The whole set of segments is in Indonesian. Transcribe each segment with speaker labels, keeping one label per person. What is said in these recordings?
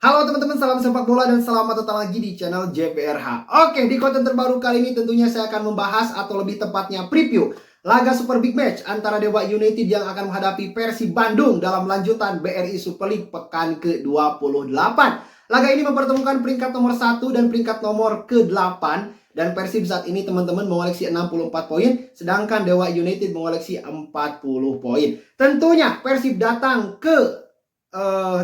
Speaker 1: Halo teman-teman, salam sepak bola dan selamat datang lagi di channel JPRH. Oke, di konten terbaru kali ini tentunya saya akan membahas atau lebih tepatnya preview laga Super Big Match antara Dewa United yang akan menghadapi Persib Bandung dalam lanjutan BRI Super League pekan ke-28. Laga ini mempertemukan peringkat nomor 1 dan peringkat nomor ke-8 dan Persib saat ini teman-teman mengoleksi 64 poin sedangkan Dewa United mengoleksi 40 poin. Tentunya Persib datang ke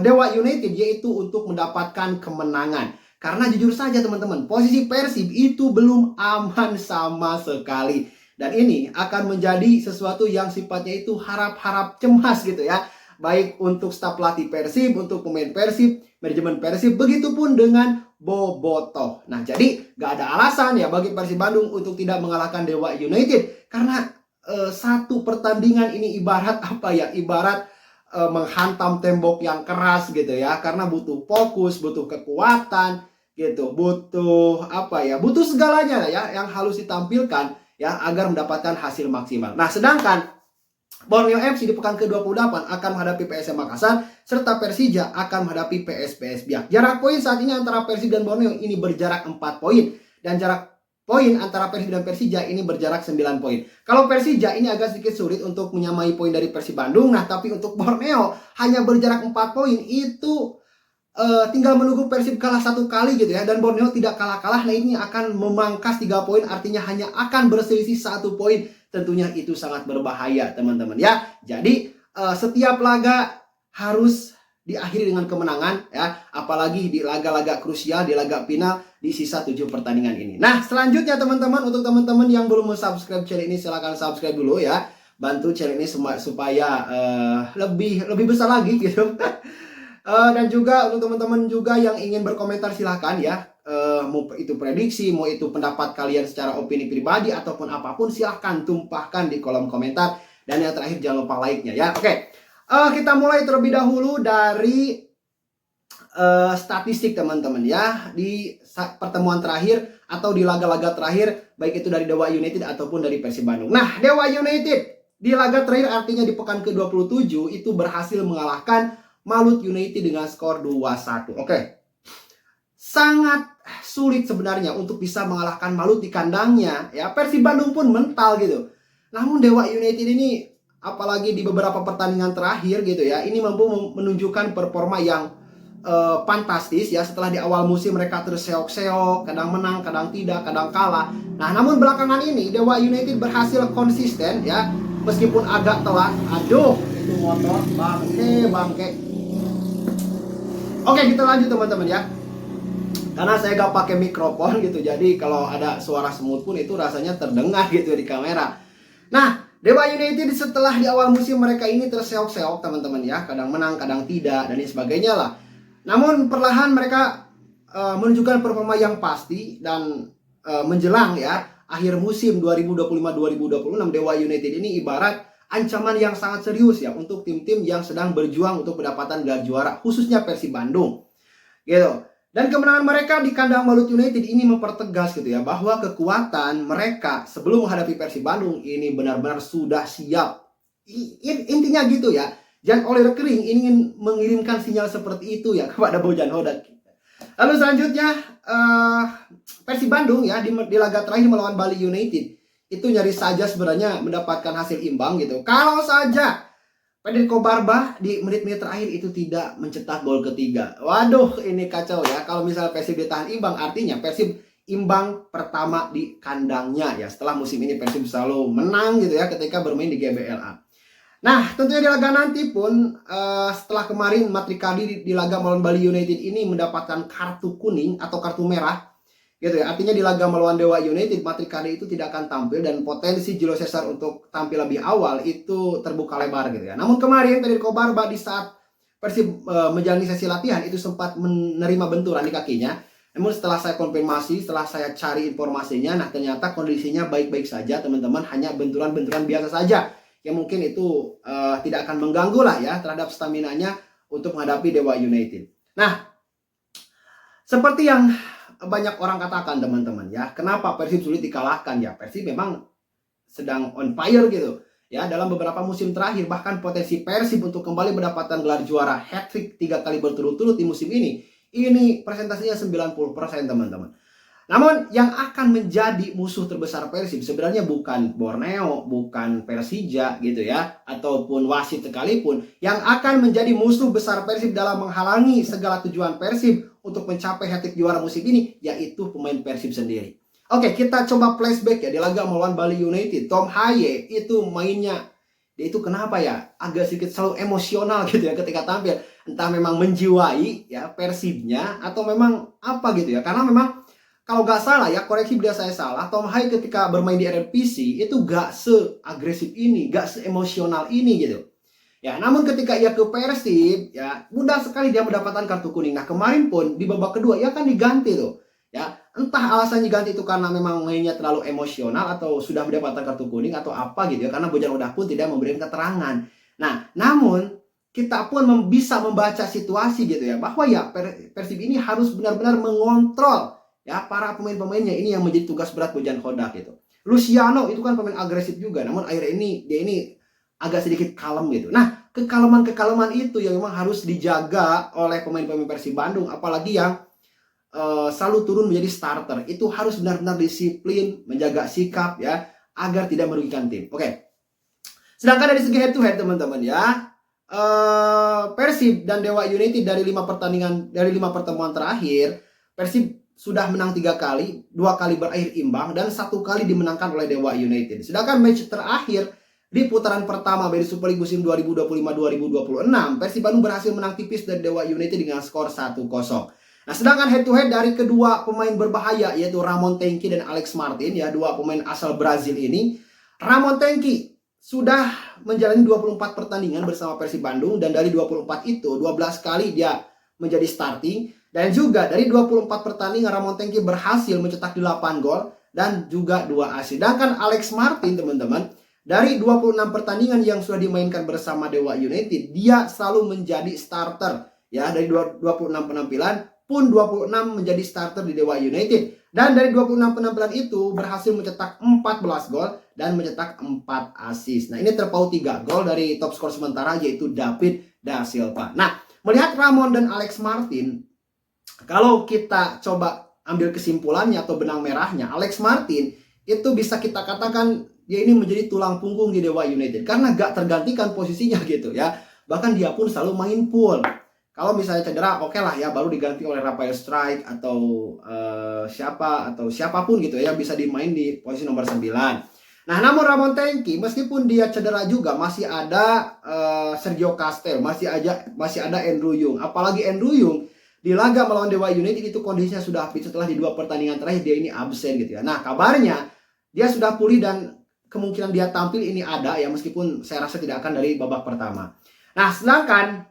Speaker 1: Dewa United yaitu untuk mendapatkan kemenangan. Karena jujur saja teman-teman, posisi Persib itu belum aman sama sekali. Dan ini akan menjadi sesuatu yang sifatnya itu harap-harap cemas gitu ya. Baik untuk staf pelatih Persib, untuk pemain Persib, manajemen Persib, begitupun dengan Bobotoh. Nah jadi gak ada alasan ya bagi Persib Bandung untuk tidak mengalahkan Dewa United. Karena satu pertandingan ini ibarat apa ya, ibarat menghantam tembok yang keras gitu ya, karena butuh fokus, butuh kekuatan gitu, butuh apa ya, butuh segalanya ya yang harus ditampilkan ya agar mendapatkan hasil maksimal. Nah sedangkan Borneo FC di pekan ke-28 akan menghadapi PSM Makassar serta Persija akan menghadapi PSPS Biak. Jarak poin saat ini antara Persib dan Borneo ini berjarak 4 poin dan jarak poin antara Persib dan Persija ini berjarak 9 poin. Kalau Persija ini agak sedikit sulit untuk menyamai poin dari Persib Bandung. Nah, tapi untuk Borneo hanya berjarak 4 poin itu tinggal menunggu Persib kalah 1 kali gitu ya. Dan Borneo tidak kalah-kalah. Nah, ini akan memangkas 3 poin artinya hanya akan berselisih 1 poin. Tentunya itu sangat berbahaya, teman-teman ya. Jadi, setiap laga harus diakhiri dengan kemenangan ya, apalagi di laga-laga krusial, di laga final di sisa 7 pertandingan ini. Nah selanjutnya teman-teman, untuk teman-teman yang belum subscribe channel ini silahkan subscribe dulu ya, bantu channel ini supaya lebih besar lagi gitu. Dan juga untuk teman-teman juga yang ingin berkomentar silahkan ya, mau itu prediksi, mau itu pendapat kalian secara opini pribadi ataupun apapun, silahkan tumpahkan di kolom komentar. Dan yang terakhir jangan lupa like-nya ya. Oke. Kita mulai terlebih dahulu dari statistik teman-teman ya. Di pertemuan terakhir atau di laga-laga terakhir, baik itu dari Dewa United ataupun dari Persib Bandung. Nah, Dewa United di laga terakhir artinya di pekan ke-27 itu berhasil mengalahkan Malut United dengan skor 2-1. Oke. Sangat sulit sebenarnya untuk bisa mengalahkan Malut di kandangnya ya. Persib Bandung pun mental gitu. Namun Dewa United ini apalagi di beberapa pertandingan terakhir gitu ya, ini mampu menunjukkan performa yang fantastis ya. Setelah di awal musim mereka terseok-seok, kadang menang, kadang tidak, kadang kalah. Nah, namun belakangan ini Dewa United berhasil konsisten ya, meskipun agak telat. Aduh, itu motor bangke. Oke, kita lanjut teman-teman ya. Karena saya gak pakai mikrofon gitu, jadi kalau ada suara semut pun itu rasanya terdengar gitu di kamera. Nah, Dewa United setelah di awal musim mereka ini terseok-seok teman-teman ya, kadang menang, kadang tidak, dan sebagainya lah. Namun perlahan mereka menunjukkan performa yang pasti dan menjelang ya akhir musim 2025-2026 Dewa United ini ibarat ancaman yang sangat serius ya untuk tim-tim yang sedang berjuang untuk mendapatkan gelar juara, khususnya Persib Bandung. Gitu. Dan kemenangan mereka di kandang Malut United ini mempertegas gitu ya, bahwa kekuatan mereka sebelum menghadapi Persib Bandung ini benar-benar sudah siap. Intinya gitu ya. Jan Oliver Kering ingin mengirimkan sinyal seperti itu ya kepada Bojan Hodak. Lalu selanjutnya Persib Bandung ya di laga terakhir melawan Bali United itu nyaris saja sebenarnya mendapatkan hasil imbang gitu. Kalau saja Federico Barba di menit-menit terakhir itu tidak mencetak gol ketiga. Waduh, ini kacau ya. Kalau misalnya Persib ditahan imbang, artinya Persib imbang pertama di kandangnya ya. Setelah musim ini Persib selalu menang gitu ya ketika bermain di GBLA. Nah, tentunya di laga nanti pun setelah kemarin Matrikadi di laga melawan Bali United ini mendapatkan kartu kuning atau kartu merah gitu ya. Artinya di laga melawan Dewa United, Matrikade itu tidak akan tampil dan potensi Julio Cesar untuk tampil lebih awal itu terbuka lebar gitu ya. Namun kemarin Federico Barba di saat Persib menjalani sesi latihan itu sempat menerima benturan di kakinya. Namun setelah saya konfirmasi, setelah saya cari informasinya, nah ternyata kondisinya baik-baik saja teman-teman, hanya benturan-benturan biasa saja. Yang mungkin itu tidak akan mengganggu lah ya terhadap stamina-nya untuk menghadapi Dewa United. Nah, seperti yang banyak orang katakan teman-teman ya, kenapa Persib sulit dikalahkan ya? Persib memang sedang on fire gitu ya dalam beberapa musim terakhir, bahkan potensi Persib untuk kembali mendapatkan gelar juara hat-trick 3 kali berturut-turut di musim ini Ini presentasinya 90% teman-teman. Namun yang akan menjadi musuh terbesar Persib sebenarnya bukan Borneo, bukan Persija gitu ya, ataupun wasit sekalipun. Yang akan menjadi musuh besar Persib dalam menghalangi segala tujuan Persib untuk mencapai hat-trick juara musim ini, yaitu pemain Persib sendiri. Oke, kita coba flashback ya di laga melawan Bali United. Tom Haye itu mainnya, dia itu kenapa ya, agak sedikit selalu emosional gitu ya ketika tampil. Entah memang menjiwai ya Persibnya atau memang apa gitu ya. Karena memang kalau nggak salah ya, koreksi bila saya salah, Tom Haye ketika bermain di RRPC itu nggak seagresif ini, nggak seemosional ini gitu. Ya, namun ketika ia ke Persib, ya mudah sekali dia mendapatkan kartu kuning. Nah, kemarin pun di babak kedua ia kan diganti tuh. Ya, entah alasannya ganti itu karena memang mainnya terlalu emosional atau sudah mendapatkan kartu kuning atau apa gitu ya. Karena Bojan Hodak pun tidak memberikan keterangan. Nah, namun kita pun bisa membaca situasi gitu ya, bahwa ya Persib ini harus benar-benar mengontrol ya para pemain-pemainnya. Ini yang menjadi tugas berat Bojan Hodak gitu. Luciano itu kan pemain agresif juga, namun akhirnya dia ini agak sedikit kalem gitu. Nah, kekaleman itu yang memang harus dijaga oleh pemain-pemain Persib Bandung, apalagi yang selalu turun menjadi starter. Itu harus benar-benar disiplin, menjaga sikap ya, agar tidak merugikan tim. Oke. Sedangkan dari segi head to head teman-teman ya, Persib dan Dewa United dari 5 pertemuan terakhir, Persib sudah menang 3 kali, 2 kali berakhir imbang, dan 1 kali dimenangkan oleh Dewa United. Sedangkan match terakhir di putaran pertama dari Super League musim 2025-2026, Persib Bandung berhasil menang tipis dari Dewa United dengan skor 1-0. Nah, sedangkan head to head dari kedua pemain berbahaya, yaitu Ramon Tenki dan Alex Martin, ya, dua pemain asal Brazil ini, Ramon Tenki sudah menjalani 24 pertandingan bersama Persib Bandung, dan dari 24 itu 12 kali dia menjadi starting, dan juga dari 24 pertandingan Ramon Tenki berhasil mencetak 8 gol dan juga 2 assist. Sedangkan Alex Martin teman-teman, dari 26 pertandingan yang sudah dimainkan bersama Dewa United, dia selalu menjadi starter ya. Dari 26 penampilan pun 26 menjadi starter di Dewa United, dan dari 26 penampilan itu berhasil mencetak 14 gol dan mencetak 4 assist. Nah, ini terpaut 3 gol dari top skor sementara, yaitu David da Silva. Nah, melihat Ramon dan Alex Martin, kalau kita coba ambil kesimpulannya atau benang merahnya, Alex Martin itu bisa kita katakan dia ini menjadi tulang punggung di Dewa United karena gak tergantikan posisinya gitu ya. Bahkan dia pun selalu main full. Kalau misalnya cedera, oke lah ya, baru diganti oleh Rafael Strike atau siapapun gitu ya, bisa dimain di posisi nomor 9. Nah, namun Ramon Tenki meskipun dia cedera juga, masih ada Sergio Castel, masih ada Andrew Yung. Apalagi Andrew Yung di laga melawan Dewa United itu kondisinya sudah habis, setelah di 2 pertandingan terakhir dia ini absen gitu ya. Nah, kabarnya dia sudah pulih dan kemungkinan dia tampil ini ada ya, meskipun saya rasa tidak akan dari babak pertama. Nah, sedangkan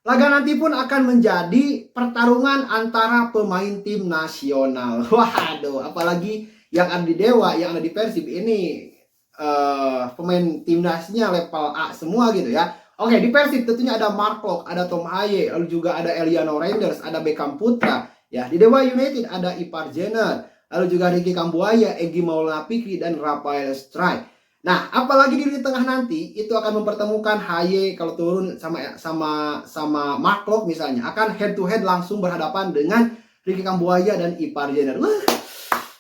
Speaker 1: laga nanti pun akan menjadi pertarungan antara pemain tim nasional. Waduh, apalagi yang ada di Dewa, yang ada di Persib ini pemain timnasnya level A semua gitu ya. Oke, di Persib tentunya ada Mark Klok, ada Tom Haye, lalu juga ada Eliano Reinders, ada Beckham Putra. Ya, di Dewa United ada Ipar Jenner, lalu juga Ricky Kambuaya, Egy Maulana Fikri, dan Rafael Strike. Nah, apalagi di tengah nanti itu akan mempertemukan Haye kalau turun sama Mark Klok misalnya, akan head to head langsung berhadapan dengan Ricky Kambuaya dan Ipar Jenner.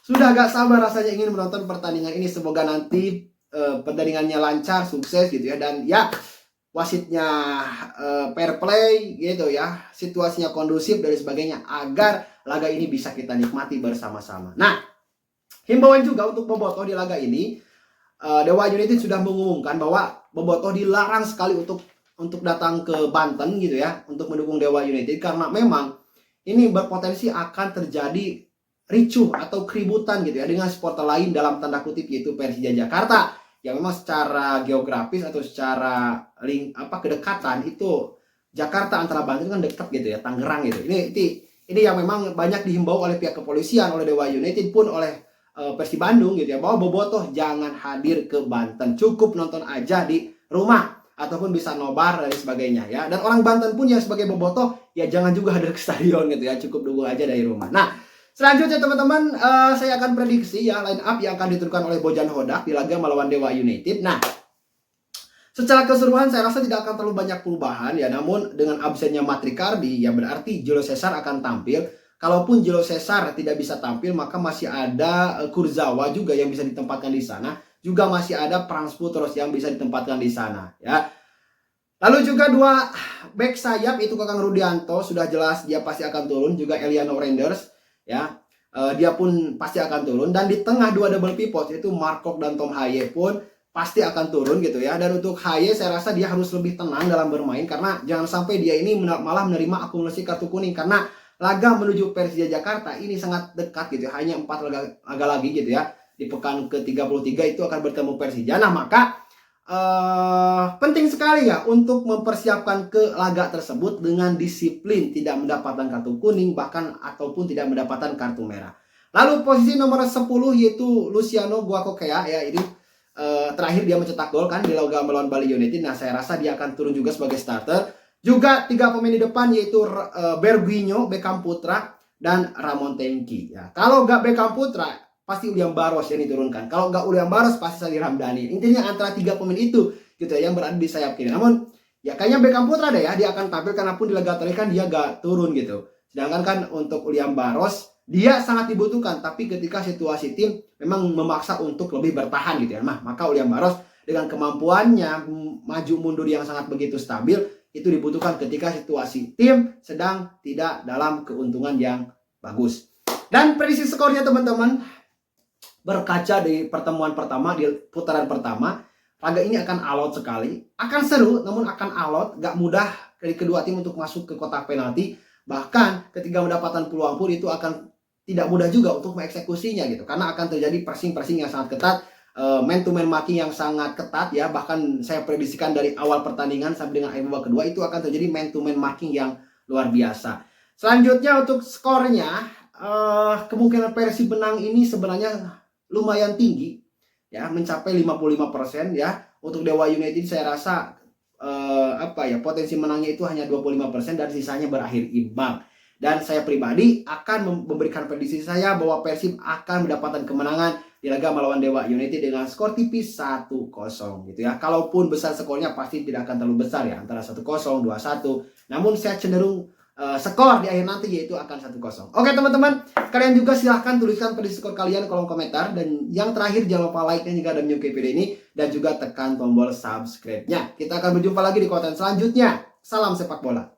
Speaker 1: Sudah agak sabar rasanya ingin menonton pertandingan ini. Semoga nanti pertandingannya lancar, sukses gitu ya, dan ya wasitnya fair play gitu ya, situasinya kondusif dan sebagainya, agar laga ini bisa kita nikmati bersama-sama. Nah, himbauan juga untuk bobotoh di laga ini. Dewa United sudah mengumumkan bahwa bobotoh dilarang sekali untuk datang ke Banten gitu ya, untuk mendukung Dewa United, karena memang ini berpotensi akan terjadi ricuh atau keributan gitu ya dengan supporter lain dalam tanda kutip, yaitu Persija Jakarta, yang memang secara geografis atau secara kedekatan itu Jakarta antara Banten kan dekat gitu ya, Tangerang gitu. Ini yang memang banyak dihimbau oleh pihak kepolisian, oleh Dewa United pun oleh Persib Bandung gitu ya, bahwa bobotoh jangan hadir ke Banten, cukup nonton aja di rumah ataupun bisa nobar dan sebagainya ya. Dan orang Banten pun yang sebagai bobotoh ya jangan juga hadir ke stadion gitu ya, cukup dukung aja dari rumah. Nah, selanjutnya teman-teman, saya akan prediksi ya line up yang akan diturunkan oleh Bojan Hodak di laga melawan Dewa United. Nah, Secara keseluruhan saya rasa tidak akan terlalu banyak perubahan ya, namun dengan absennya Matricardi ya berarti Julio Cesar akan tampil. Kalaupun Julio Cesar tidak bisa tampil, maka masih ada Kurzawa juga yang bisa ditempatkan di sana. Juga masih ada Frans Putros yang bisa ditempatkan di sana ya. Lalu juga dua back sayap itu Kakang Rudianto sudah jelas dia pasti akan turun, juga Eliano Reinders ya. Dia pun pasti akan turun, dan di tengah dua double pivot itu Markov dan Tom Haye pun pasti akan turun gitu ya. Dan untuk Haye saya rasa dia harus lebih tenang dalam bermain, karena jangan sampai dia ini malah menerima akumulasi kartu kuning, karena laga menuju Persija Jakarta ini sangat dekat gitu ya. Hanya 4 laga lagi gitu ya. Di pekan ke-33 itu akan bertemu Persija. Nah, maka penting sekali ya untuk mempersiapkan ke laga tersebut dengan disiplin, tidak mendapatkan kartu kuning bahkan ataupun tidak mendapatkan kartu merah. Lalu posisi nomor 10 yaitu Luciano Guacocchia ya, ini terakhir dia mencetak gol kan di laga melawan Bali United. Nah, saya rasa dia akan turun juga sebagai starter. Juga 3 pemain di depan yaitu Berguinho, Beckham Putra, dan Ramon Tenki ya. Kalau nggak Beckham Putra pasti William Barros yang diturunkan. Kalau nggak William Barros pasti Sally Ramdhani. Intinya antara 3 pemain itu gitu ya yang berada di sayap kiri. Namun ya kayaknya Beckham Putra deh ya, dia akan tampil karena pun di laga terakhir kan dia nggak turun gitu. Sedangkan kan untuk William Barros dia sangat dibutuhkan, tapi ketika situasi tim memang memaksa untuk lebih bertahan gitu ya. Maka William Barros dengan kemampuannya maju mundur yang sangat begitu stabil itu dibutuhkan ketika situasi tim sedang tidak dalam keuntungan yang bagus. Dan prediksi skornya teman-teman, berkaca di pertemuan pertama, di putaran pertama, laga ini akan alot sekali, akan seru namun akan alot, gak mudah dari kedua tim untuk masuk ke kotak penalti. Bahkan ketika mendapatkan peluang pun itu akan tidak mudah juga untuk mengeksekusinya gitu, karena akan terjadi pressing yang sangat ketat, man to man marking yang sangat ketat ya. Bahkan saya prediksikan dari awal pertandingan sampai dengan akhir babak kedua itu akan terjadi man to man marking yang luar biasa. Selanjutnya untuk skornya, kemungkinan Persib menang ini sebenarnya lumayan tinggi ya, mencapai 55% ya. Untuk Dewa United saya rasa potensi menangnya itu hanya 25% dan sisanya berakhir imbang. Dan saya pribadi akan memberikan prediksi saya bahwa Persib akan mendapatkan kemenangan di laga melawan Dewa United dengan skor tipis 1-0 gitu ya. Kalaupun besar skornya pasti tidak akan terlalu besar ya, antara 1-0, 2-1. Namun saya cenderung skor di akhir nanti yaitu akan 1-0. Oke teman-teman, kalian juga silahkan tuliskan prediksi skor kalian kolom komentar. Dan yang terakhir jangan lupa like-nya jika ada menyukai video ini, dan juga tekan tombol subscribe-nya. Kita akan berjumpa lagi di konten selanjutnya. Salam sepak bola.